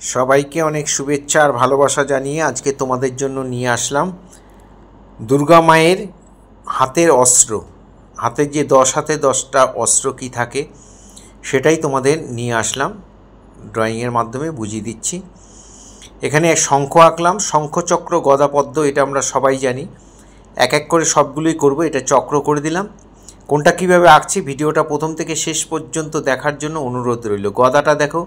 সবাইকে অনেক শুভেচ্ছা আর ভালোবাসা জানিয়ে আজকে তোমাদের জন্য নিয়ে আসলাম দুর্গা মায়ের হাতের অস্ত্র। হাতের যে 10 হাতে 10টা অস্ত্র কি থাকে সেটাই তোমাদের নিয়ে আসলাম, ড্রয়িংয়ের মাধ্যমে বুঝিয়ে দিচ্ছি। এখানে শঙ্খ আঁকলাম, শঙ্খ চক্র গদা পদ্ম, এটা আমরা সবাই জানি। এক এক করে সবগুলোই করব। এটা চক্র করে দিলাম। কোনটা কিভাবে আঁকছি ভিডিওটা প্রথম থেকে শেষ পর্যন্ত দেখার জন্য অনুরোধ রইল। গদাটা দেখো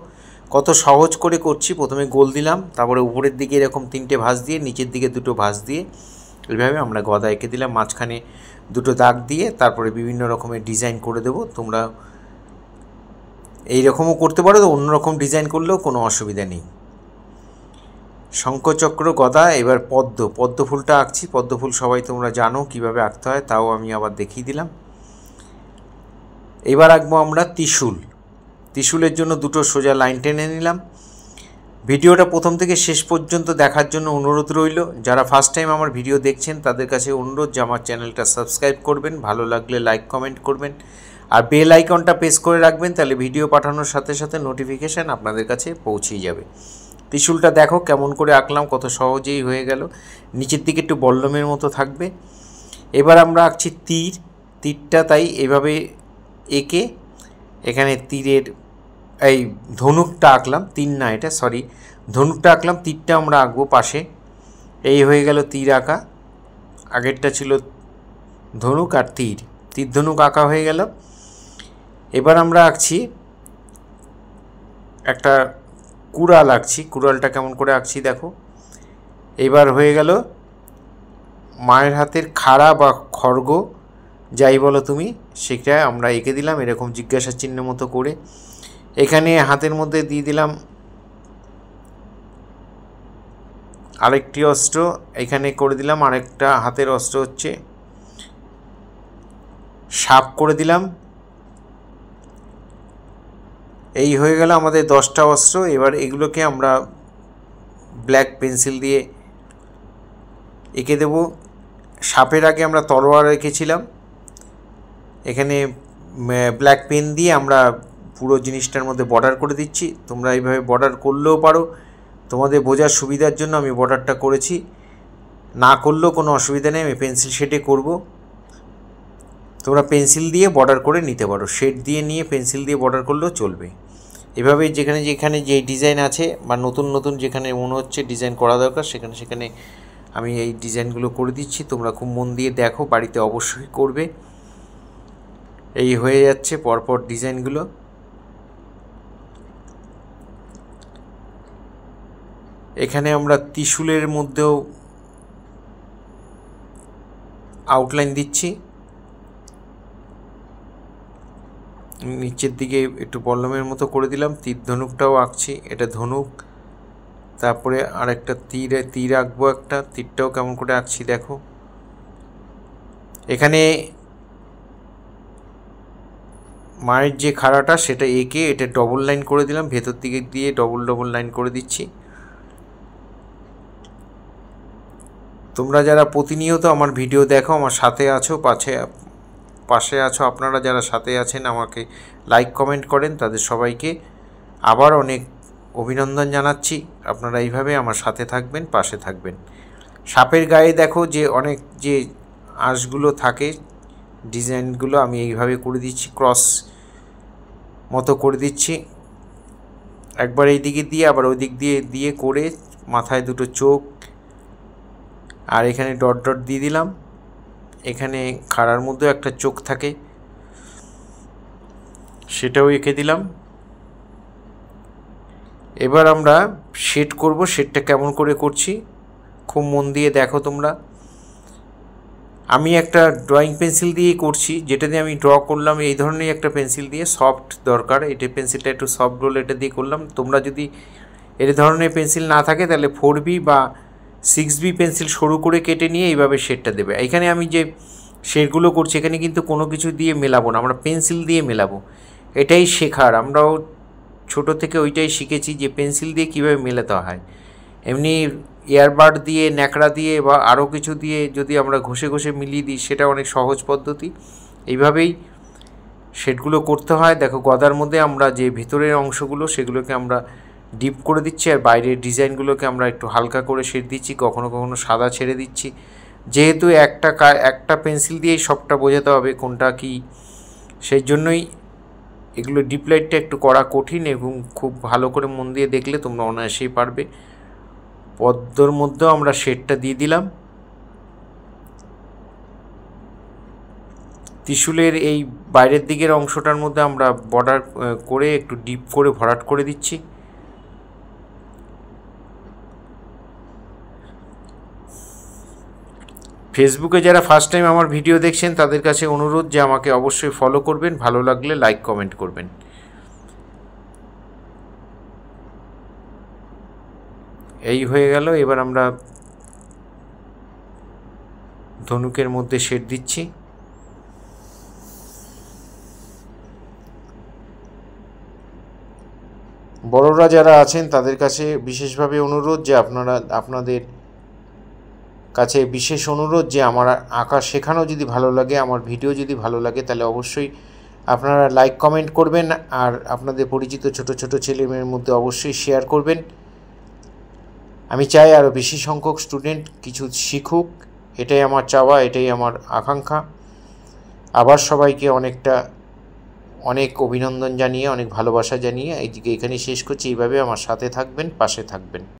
কত সহজ করে করছি। প্রথমে গোল দিলাম, তারপরে উপরের দিকে এরকম 3টে ভাঁজ দিয়ে, নিচের দিকে 2টো ভাঁজ দিয়ে এইভাবে আমরা গদা এঁকে দিলাম। মাঝখানে 2টো দাগ দিয়ে তারপরে বিভিন্ন রকমের ডিজাইন করে দেব। তোমরা এই রকমও করতে পারো, তো অন্যরকম ডিজাইন করলেও কোনো অসুবিধা নেই। শঙ্খচক্র গদা। এবার পদ্ম ফুলটা আঁকছি। পদ্ম ফুল সবাই তোমরা জানো কিভাবে আঁকতে হয়, তাও আমি আবার দেখিয়ে দিলাম। এবার আঁকবো আমরা ত্রিশূল। ত্রিশূলের জন্য 2টো সোজা লাইন টেনে নিলাম। ভিডিওটা প্রথম থেকে শেষ পর্যন্ত দেখার জন্য অনুরোধ রইল। যারা ফার্স্ট টাইম আমার ভিডিও দেখছেন তাদের কাছে অনুরোধ যে আমার চ্যানেলটা সাবস্ক্রাইব করবেন, ভালো লাগলে লাইক কমেন্ট করবেন, আর বেল আইকনটা প্রেস করে রাখবেন, তাহলে ভিডিও পাঠানোর সাথে সাথে নোটিফিকেশান আপনাদের কাছে পৌঁছেই যাবে। ত্রিশূলটা দেখো কেমন করে আঁকলাম, কত সহজেই হয়ে গেল। নিচের দিকে একটু বল্লমের মতো থাকবে। এবার আমরা আঁকছি তীর। তীরটা তাই এভাবে এঁকে এখানে তীরের এই ধনুকটা আঁকলাম। তীর না এটা, সরি, ধনুকটা আঁকলাম। তীরটা আমরা আঁকবো পাশে। এই হয়ে গেল তীর আঁকা। আগেরটা ছিল ধনুক আর তীর, তীর ধনুক আঁকা হয়ে গেল। এবার আমরা আঁকছি একটা কুড়াল আঁকছি। কুড়ালটা কেমন করে আঁকছি দেখো। এবার হয়ে গেল মায়ের হাতের খাড়া বা খড়গ, যাই বলো তুমি, সেটা আমরা এঁকে দিলাম এরকম জিজ্ঞাসা চিহ্ন মতো করে। এখানে হাতের মধ্যে দিয়ে দিলাম আরেকটি অস্ত্র। এখানে করে দিলাম আরেকটা হাতের অস্ত্র, হচ্ছে সাপ করে দিলাম। এই হয়ে গেল আমাদের 10টা অস্ত্র। এবার এগুলোকে আমরা ব্ল্যাক পেন্সিল দিয়ে এঁকে দেব। সাপের আগে আমরা তলোয়ার এঁকেছিলাম, এখানে ব্ল্যাক পেন দিয়ে আমরা পুরো জিনিসটার মধ্যে বর্ডার করে দিচ্ছি। তোমরা এইভাবে বর্ডার করলেও পারো, তোমাদের বোঝার সুবিধার জন্য আমি বর্ডারটা করেছি। না করলেও কোনো অসুবিধা নেই, আমি পেন্সিল শেডে করব। তোমরা পেন্সিল দিয়ে বর্ডার করে নিতে পারো, শেড দিয়ে নিয়ে পেন্সিল দিয়ে বর্ডার করলেও চলবে। এভাবে যেখানে যেখানে যে ডিজাইন আছে বা নতুন নতুন যেখানে মনে হচ্ছে ডিজাইন করা দরকার সেখানে সেখানে আমি এই ডিজাইনগুলো করে দিচ্ছি। তোমরা খুব মন দিয়ে দেখো, বাড়িতে অবশ্যই করবে। এই হয়ে যাচ্ছে পরপর ডিজাইনগুলো। এখানে আমরা ত্রিশূলের মধ্যেও আউটলাইন দিচ্ছি। নিচের দিকে একটু বল্লমের মতো করে দিলাম। তীর ধনুকটাও আঁকছি, এটা ধনুক। তারপরে আরেকটা তীর আঁকবো একটা, তীরটাও কেমন করে আঁকছি দেখো। এখানে মায়ের যে খাড়াটা সেটা এঁকে এটা ডবল লাইন করে দিলাম, ভেতর দিকে দিয়ে ডবল লাইন করে দিচ্ছি। তোমরা যারা প্রতিনিয়ত আমার ভিডিও দেখো, আমার সাথে আছো, পাশে আছো, আপনারা যারা সাথে আছেন আমাকে লাইক কমেন্ট করেন, তাদের সবাইকে আবার অনেক অভিনন্দন জানাচ্ছি। আপনারা এইভাবে আমার সাথে থাকবেন, পাশে থাকবেন। সাপের গায়ে দেখো যে অনেক যে আঁশগুলো থাকে, ডিজাইনগুলো আমি এইভাবে করে দিচ্ছি, ক্রস মতো করে দিচ্ছি। একবার এই দিকে দিয়ে আবার ওই দিক দিয়ে করে মাথায় 2টো চোখ, আর এখানে ডট ডট দিয়ে দিলাম। এখানে খাড়ার মধ্যেও একটা চোখ থাকে, সেটাও এঁকে দিলাম। এবার আমরা শেড করব। শেডটা কেমন করে করছি খুব মন দিয়ে দেখো তোমরা। আমি একটা ড্রয়িং পেন্সিল দিয়েই করছি, যেটা দিয়ে আমি ড্র করলাম এই ধরনের একটা পেন্সিল দিয়ে, সফট দরকার, এটা পেন্সিলটা একটু সফট রোল, এটা দিয়ে করলাম। তোমরা যদি এই ধরনের পেন্সিল না থাকে তাহলে 4B বা 6B পেন্সিল সরু করে কেটে নিয়ে এইভাবে শেডটা দেবে। এখানে আমি যে শেডগুলো করছি এখানে কিন্তু কোনো কিছু দিয়ে মেলাবো না, আমরা পেন্সিল দিয়ে মেলাবো। এটাই শেখার, আমরাও ছোটো থেকে ওইটাই শিখেছি যে পেন্সিল দিয়ে কীভাবে মেলাতে হয়। এমনি এয়ারবাড দিয়ে, ন্যাকড়া দিয়ে বা আরও কিছু দিয়ে যদি আমরা ঘষে ঘষে মিলিয়ে দিই সেটা অনেক সহজ পদ্ধতি। এইভাবেই শেডগুলো করতে হয়। দেখো গদার মধ্যে আমরা যে ভিতরের অংশগুলো সেগুলোকে আমরা ডিপ করে দিচ্ছি। আর বাইরের ডিজাইনগুলোকে আমরা একটু হালকা করে শেড দিচ্ছি, কখনো কখনো সাদা ছেড়ে দিচ্ছি, যেহেতু একটা পেন্সিল দিয়েই সবটা বোঝাতে হবে কোনটা কি, সেই জন্যই এগুলো ডিপ লাইটটা একটু করা কঠিন এবং খুব ভালো করে মন দিয়ে দেখলে তোমরা অনায়াসেই পারবে। পদ্মর মধ্যেও আমরা শেডটা দিয়ে দিলাম। ত্রিশূলের এই বাইরের দিকের অংশটার মধ্যে আমরা বর্ডার করে একটু ডিপ করে ভরাট করে দিচ্ছি। ফেসবুকে যারা ফার্স্ট টাইম আমার ভিডিও দেখছেন তাদের কাছে অনুরোধ যে আমাকে অবশ্যই ফলো করবেন, ভালো লাগলে লাইক কমেন্ট করবেন। এই হয়ে গেল। এবার আমরা ধনুকের মধ্যে শেড দিচ্ছি। বড়রা যারা আছেন তাদের কাছে বিশেষভাবে অনুরোধ যে আপনাদের কাছে বিশেষ অনুরোধ যে আমার আঁকা শেখানো যদি ভালো লাগে, আমার ভিডিও যদি ভালো লাগে, তাহলে অবশ্যই আপনারা লাইক কমেন্ট করবেন আর আপনাদের পরিচিত ছোট ছোট ছেলেমেয়ের মধ্যে অবশ্যই শেয়ার করবেন। আমি চাই আরও বেশি সংখ্যক স্টুডেন্ট কিছু শিখুক, এটাই আমার চাওয়া, এটাই আমার আকাঙ্ক্ষা। আবার সবাইকে অনেক অভিনন্দন জানিয়ে, অনেক ভালোবাসা জানিয়ে এখানে শেষ করছি। এইভাবে আমার সাথে থাকবেন, পাশে থাকবেন।